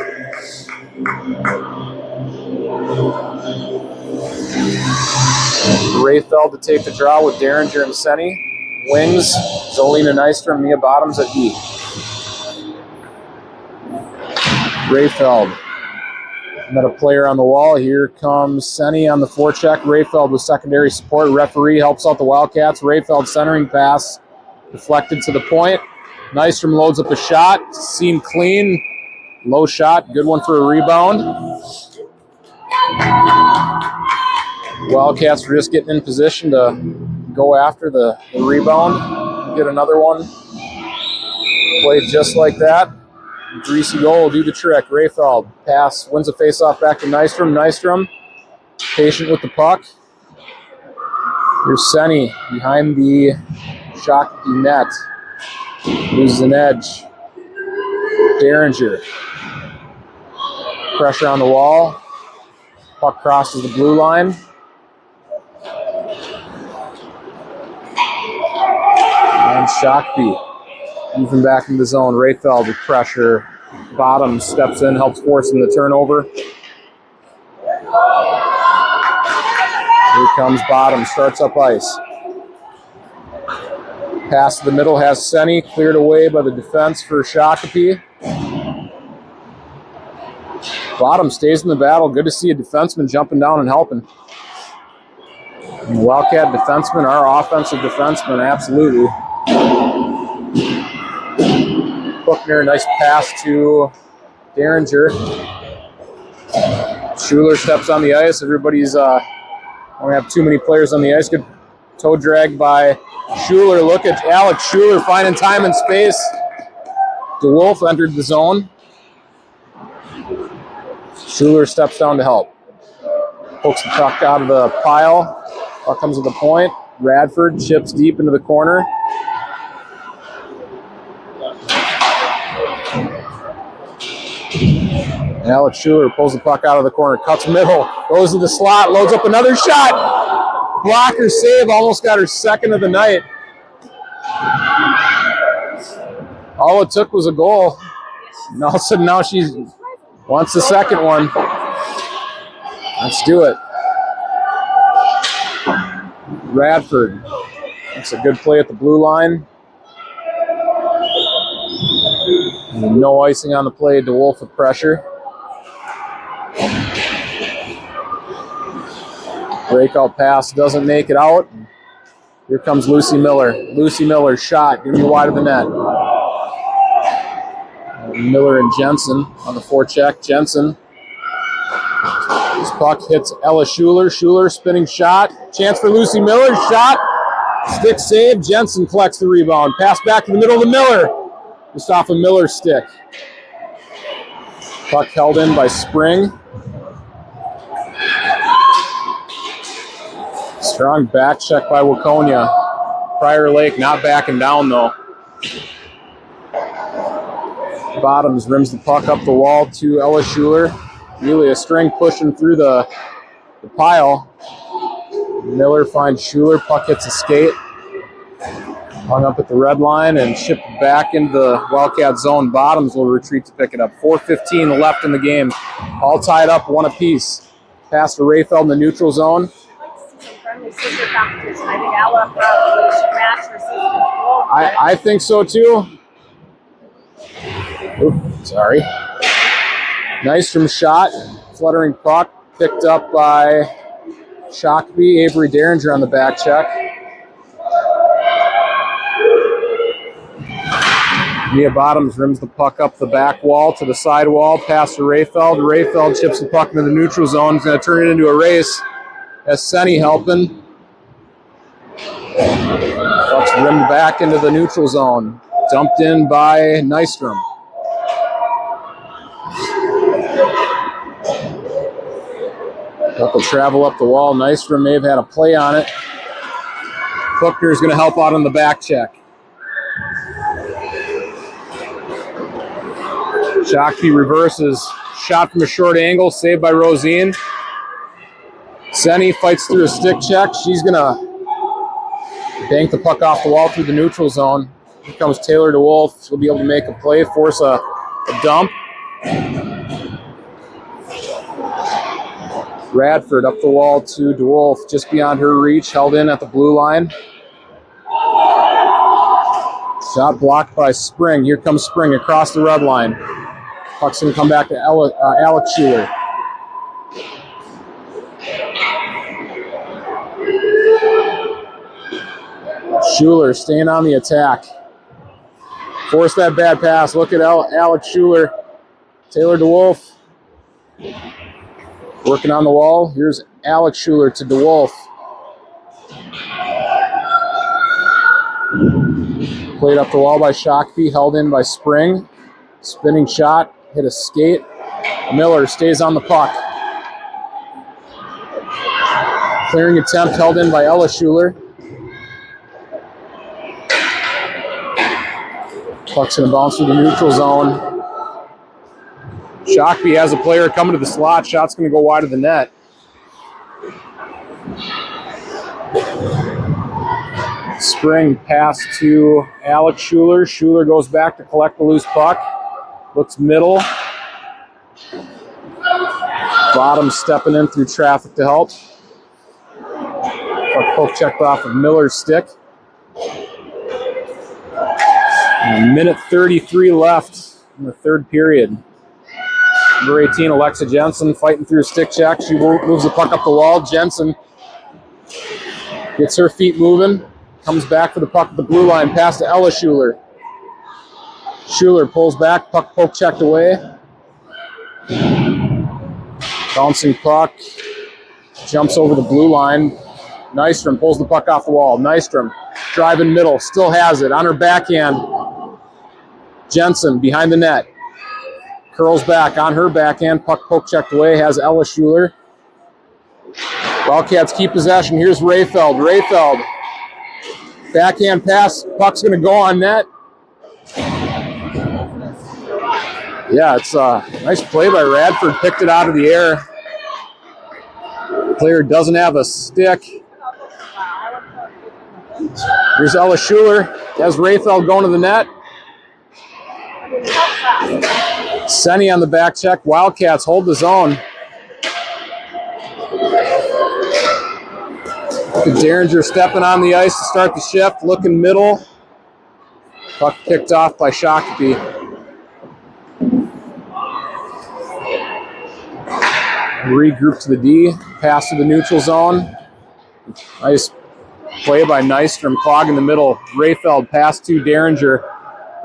Rayfeld to take the draw with Derringer and Senny. Wings, Zolina Nystrom, Mia Bottoms at D. Rayfeld. Met a player on the wall. Here comes Senny on the forecheck. Rayfeld with secondary support. Referee helps out the Wildcats. Rayfeld centering pass. Deflected to the point. Nystrom loads up a shot. Seen clean. Low shot. Good one for a rebound. Wildcats were just getting in position to go after the rebound. Get another one. Played just like that. Greasy goal, do the trick. Rayfeld pass, wins a face-off back to Nystrom. Nystrom, patient with the puck. Here's Senny behind the Shakopee net. Loses an edge. Derringer Pressure on the wall. Puck crosses the blue line. And Shakopee moving back into the zone. Rayfeld with pressure. Bottom steps in, helps force him the turnover. Here comes Bottom, starts up ice. Pass to the middle has Senny, cleared away by the defense for Shakopee. Bottom stays in the battle. Good to see a defenseman jumping down and helping. And Wildcat defenseman, our offensive defenseman, absolutely. Buckner, nice pass to Derringer. Schuler steps on the ice. Everybody's don't have too many players on the ice. Good toe drag by Schuler. Look at Alex Schuler finding time and space. DeWolf entered the zone. Schuler steps down to help. Pokes the puck out of the pile. Puck comes to the point. Radford chips deep into the corner. Alex Schuler pulls the puck out of the corner, cuts middle, goes to the slot, loads up another shot. Blocker save, almost got her second of the night. All it took was a goal. And all of a sudden now she wants the second one. Let's do it. Radford. That's a good play at the blue line. And no icing on the play. DeWolf with pressure. Breakout pass doesn't make it out. Here comes Lucy Miller. Lucy Miller's shot, gonna be wide of the net. Miller and Jensen on the forecheck. Jensen. This puck hits Ella Schuler. Schuler spinning shot. Chance for Lucy Miller. Shot. Stick save. Jensen collects the rebound. Pass back to the middle of the Miller. Just off of Miller's stick. Puck held in by Spring. Strong back check by Waconia. Prior Lake not backing down though. Bottoms rims the puck up the wall to Ella Schuler. Really a string pushing through the pile. Miller finds Schuler. Puck hits a skate. Hung up at the red line and shipped back into the Wildcat zone. Bottoms will retreat to pick it up. 4:15 left in the game. All tied up, one apiece. Pass to Rayfeld in the neutral zone. I think so too. Oops, sorry. Nystrom shot. Fluttering puck. Picked up by Shakopee. Avery Derringer on the back check. Mia Bottoms rims the puck up the back wall to the side wall. Pass to Rayfeld. Rayfeld chips the puck into the neutral zone. He's going to turn it into a race. As Senny helping. Puck's rimmed back into the neutral zone. Dumped in by Nystrom. Puck will travel up the wall. Nystrom may have had a play on it. Buckner's going to help out on the back check. Shakopee reverses. Shot from a short angle. Saved by Rosine. Senny fights through a stick check. She's going to bank the puck off the wall through the neutral zone. Here comes Taylor DeWolf. She'll be able to make a play, force a dump. Radford up the wall to DeWolf, just beyond her reach, held in at the blue line. Shot blocked by Spring. Here comes Spring across the red line. Puck's going to come back to Alex Schuler. Schuler staying on the attack. Force that bad pass. Look at Alex Schuler. Taylor DeWolf working on the wall. Here's Alex Schuler to DeWolf. Played up the wall by Shakopee, held in by Spring. Spinning shot, hit a skate. Miller stays on the puck. Clearing attempt held in by Ella Schuler. Puck's going to bounce through the neutral zone. Shakopee has a player coming to the slot. Shot's going to go wide of the net. Spring pass to Alex Schuler. Schuler goes back to collect the loose puck. Looks middle. Bottom stepping in through traffic to help. Puck poke checked off of Miller's stick. And a minute 33 left in the third period. Number 18, Alexa Jensen, fighting through a stick check. She moves the puck up the wall. Jensen gets her feet moving. Comes back for the puck at the blue line. Pass to Ella Schuler. Schuler pulls back. Puck poke checked away. Bouncing puck. Jumps over the blue line. Nystrom pulls the puck off the wall. Nystrom driving middle. Still has it. On her backhand. Jensen behind the net. Curls back on her backhand. Puck poke checked away. Has Ella Schuler. Wildcats keep possession. Here's Rayfeld. Rayfeld. Backhand pass. Puck's going to go on net. Yeah, it's a nice play by Radford. Picked it out of the air. Player doesn't have a stick. Here's Ella Schuler. Has Rayfeld going to the net. Senny on the back check. Wildcats hold the zone. Derringer stepping on the ice to start the shift. Looking middle. Puck picked off by Shakopee. Regroup to the D. Pass to the neutral zone. Nice play by Nystrom. Clog in the middle. Rayfeld pass to Derringer.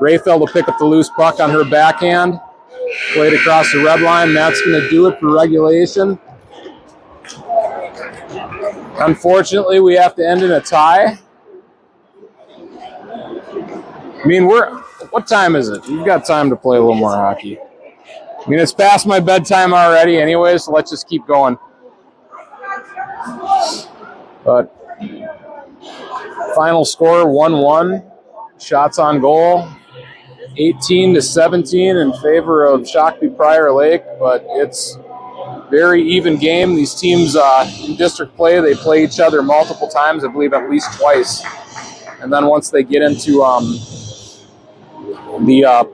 Rayfeld will pick up the loose puck on her backhand. Played across the red line. That's going to do it for regulation. Unfortunately, we have to end in a tie. I mean, what time is it? We've got time to play a little more hockey. I mean, it's past my bedtime already anyway, so let's just keep going. But final score, 1-1. Shots on goal, 18-17 in favor of Shakopee Prior Lake, but it's very even game. These teams in district play, they play each other multiple times, I believe at least twice. And then once they get into the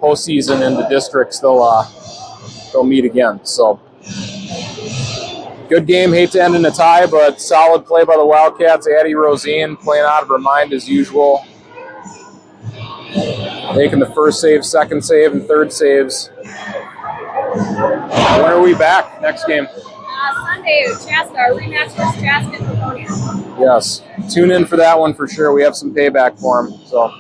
postseason in the districts, they'll meet again. So good game. Hate to end in a tie, but solid play by the Wildcats. Addie Rosine playing out of her mind as usual. Making the first save, second save, and third saves. When are we back? Next game? Sunday, Chaska, rematch versus Chaska and Waconia. Yes. Tune in for that one for sure. We have some payback for them. So.